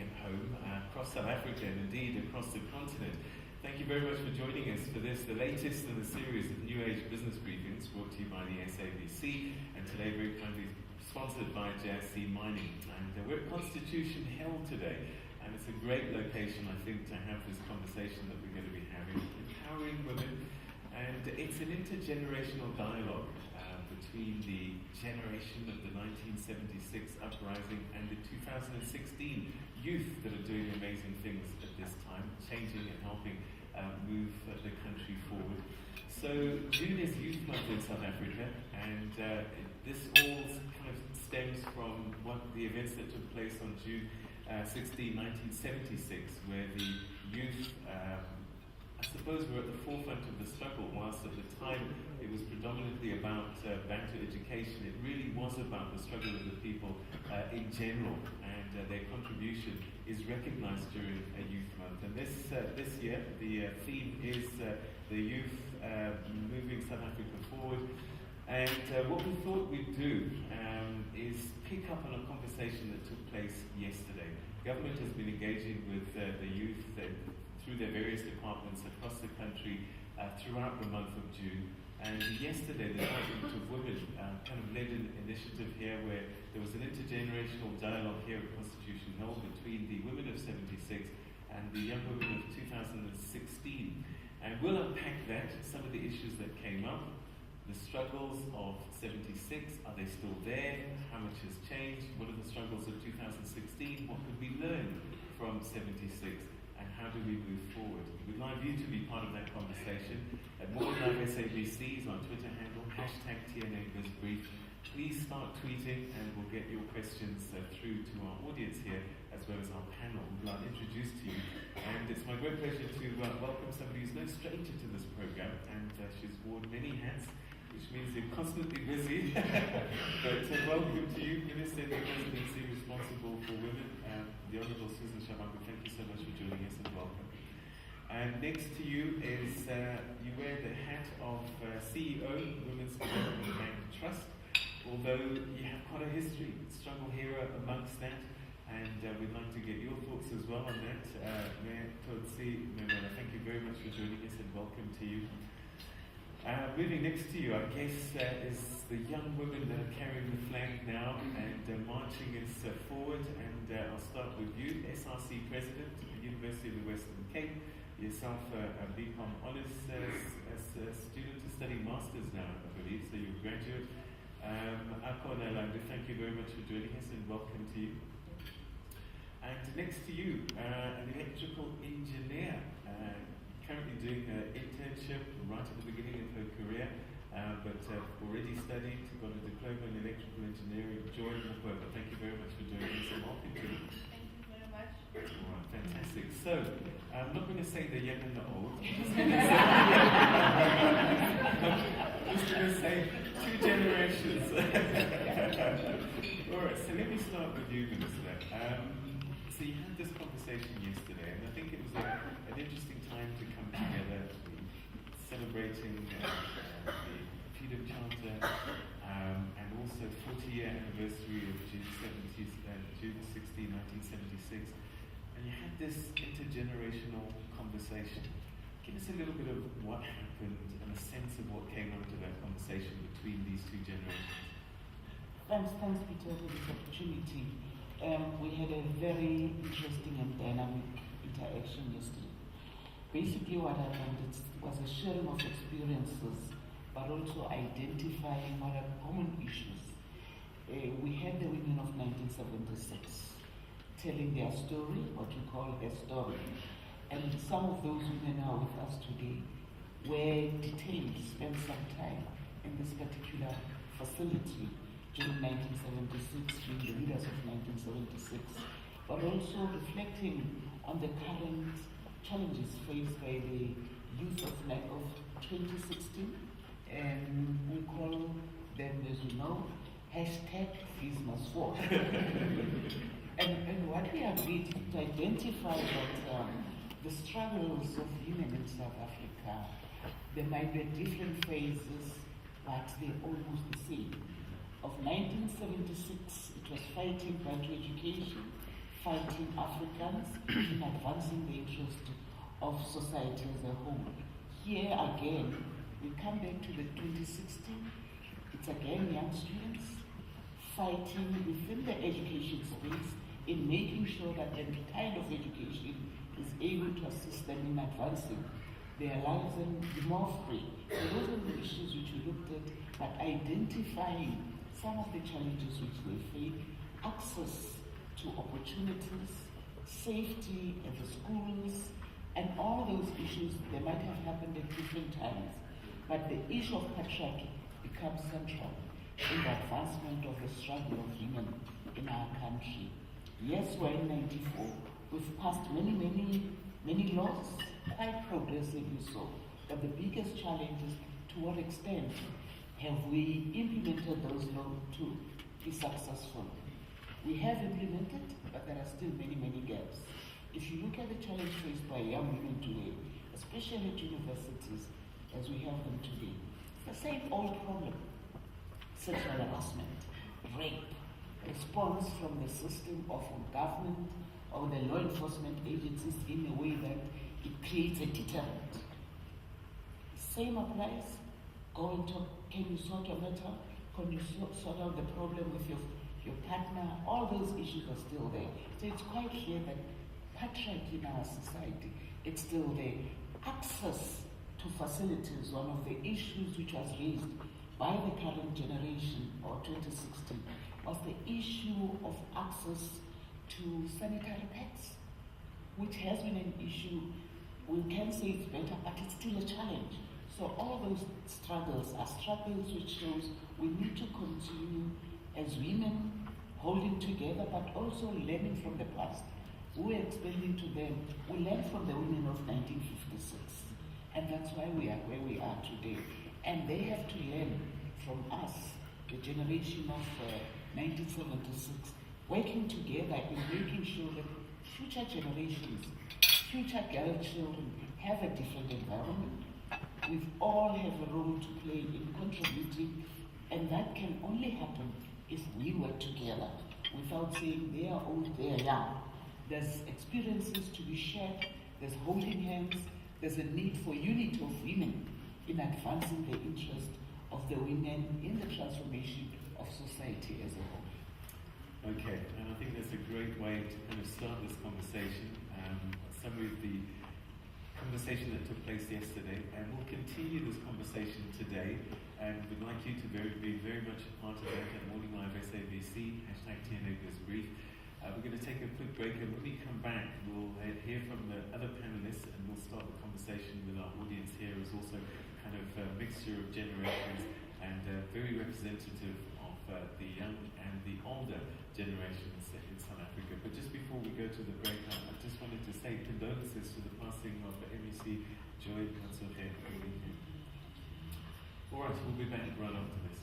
and home, across South Africa and indeed across the continent. Thank you very much for joining us for this, the latest in the series of New Age Business Briefings brought to you by the SABC, and today very kindly sponsored by JSC Mining. And we're at Constitution Hill today, and it's a great location, I think, to have this conversation that we're going to be having, empowering women. And it's an intergenerational dialogue between the generation of the 1976 uprising and the 2016 youth that are doing amazing things at this time, changing and helping move the country forward. So June is Youth Month in South Africa, and this all kind of stems from the events that took place on June 16, 1976, where the youth I suppose we're at the forefront of the struggle. Whilst at the time it was predominantly about Bantu education, it really was about the struggle of the people in general, and their contribution is recognized during a Youth Month. And this year, the theme is the youth moving South Africa forward. And what we thought we'd do is pick up on a conversation that took place yesterday. Government has been engaging with the youth through their various departments across the country throughout the month of June. And yesterday, the Department of Women kind of led an initiative here where there was an intergenerational dialogue here at Constitution Hill between the women of 76 and the young women of 2016. And we'll unpack that, some of the issues that came up, the struggles of 76, are they still there? How much has changed? What are the struggles of 2016? What could we learn from 76? And how do we move forward? We'd like you to be part of that conversation. At More Live SABC is our Twitter handle, #TNABizBrief. Please start tweeting and we'll get your questions through to our audience here as well as our panel. We'd like to introduce to you. And it's my great pleasure to welcome somebody who's no stranger to this program, and she's worn many hats, which means you're constantly busy. But welcome to you, Minister in the Presidency responsible for women, the Honourable Susan Shabangu. Thank you so much for joining us and welcome. And next to you is, you wear the hat of CEO, Women's Development Bank Trust, although you have quite a history, struggle hero amongst that, and we'd like to get your thoughts as well on that. Mayor Totsi Memela, thank you very much for joining us and welcome to you. Moving next to you, I guess, is the young women that are carrying the flag now and marching us forward. And I'll start with you, SRC President at the University of the Western Cape. Yourself, a BCom Honours student studying Masters now, I believe, so you're a graduate. Akona Landu, thank you very much for joining us and welcome to you. And next to you, an electrical engineer. Currently doing an internship right at the beginning of her career, but already studied, got a diploma in electrical engineering. Joy Mokwepa, thank you very much for joining us and welcome to you. Thank you very much. All right, fantastic. So, I'm not going to say the young and the old. I'm just going to say two generations. All right, so let me start with you, Minister. So you had this conversation yesterday, and I think it was an interesting time to come together, celebrating the Freedom Charter and also 40-year anniversary of June 16, 1976. And you had this intergenerational conversation. Give us a little bit of what happened and a sense of what came out of that conversation between these two generations. Thanks, Peter, for this opportunity. We had a very interesting and dynamic interaction yesterday. Basically what happened was a sharing of experiences, but also identifying what are common issues. We had the women of 1976 telling their story, what we call their story. And some of those women are with us today were detained, spent some time in this particular facility during 1976, being the leaders of 1976, but also reflecting on the current challenges faced by the youth of 2016, and we call them, as you know, #FeesMustFall. and what we agreed to identify that the struggles of women in South Africa, there might be different phases, but they're almost the same. Of 1976, it was fighting Bantu education, fighting Africans in advancing the interest of society as a whole. Here again, we come back to the 2016. It's again young students fighting within the education space in making sure that the kind of education is able to assist them in advancing their lives and be more free. So those are the issues which we looked at, but identifying some of the challenges which they face, access to opportunities, safety at the schools, and all those issues, they might have happened at different times, but the issue of patriarchy becomes central in the advancement of the struggle of women in our country. Yes, we're in 94. We've passed many laws, quite progressively so. But the biggest challenge is to what extent have we implemented those laws to be successful? We have implemented, but there are still many gaps. If you look at the challenge faced by young women today, especially at universities as we have them today, it's the same old problem. Sexual harassment, rape, response from the system or from government or the law enforcement agencies in a way that it creates a deterrent. Same applies. Go and talk, can you sort your matter? Can you sort out the problem with your partner? All those issues are still there. So it's quite clear that patriarchy in our society, it's still there. Access to facilities, one of the issues which was raised by the current generation, or 2016, was the issue of access to sanitary pads, which has been an issue. We can say it's better, but it's still a challenge. So all those struggles are struggles which shows we need to continue as women holding together, but also learning from the past. We're explaining to them, we learned from the women of 1956, and that's why we are where we are today. And they have to learn from us, the generation of 1976, working together in making sure that future generations, future girl children have a different environment. We all have a role to play in contributing, and that can only happen if we work together without saying they are old, they are young. There's experiences to be shared, there's holding hands, there's a need for unity of women in advancing the interest of the women in the transformation of society as a whole. Okay, and I think that's a great way to kind of start this conversation. Summary of the conversation that took place yesterday, and we'll continue this conversation today, and we'd like you to be very much a part of that at Morning Live SABC, #TNA this brief. We're going to take a quick break, and when we come back, we'll hear from the other panelists, and we'll start the conversation with our audience here, who's also kind of a mixture of generations and very representative of the young and the older generations in South Africa. But just before we go to the break, I just wanted to say condolences to the passing of MEC Joy Matsoge. All right, we'll be back right after this.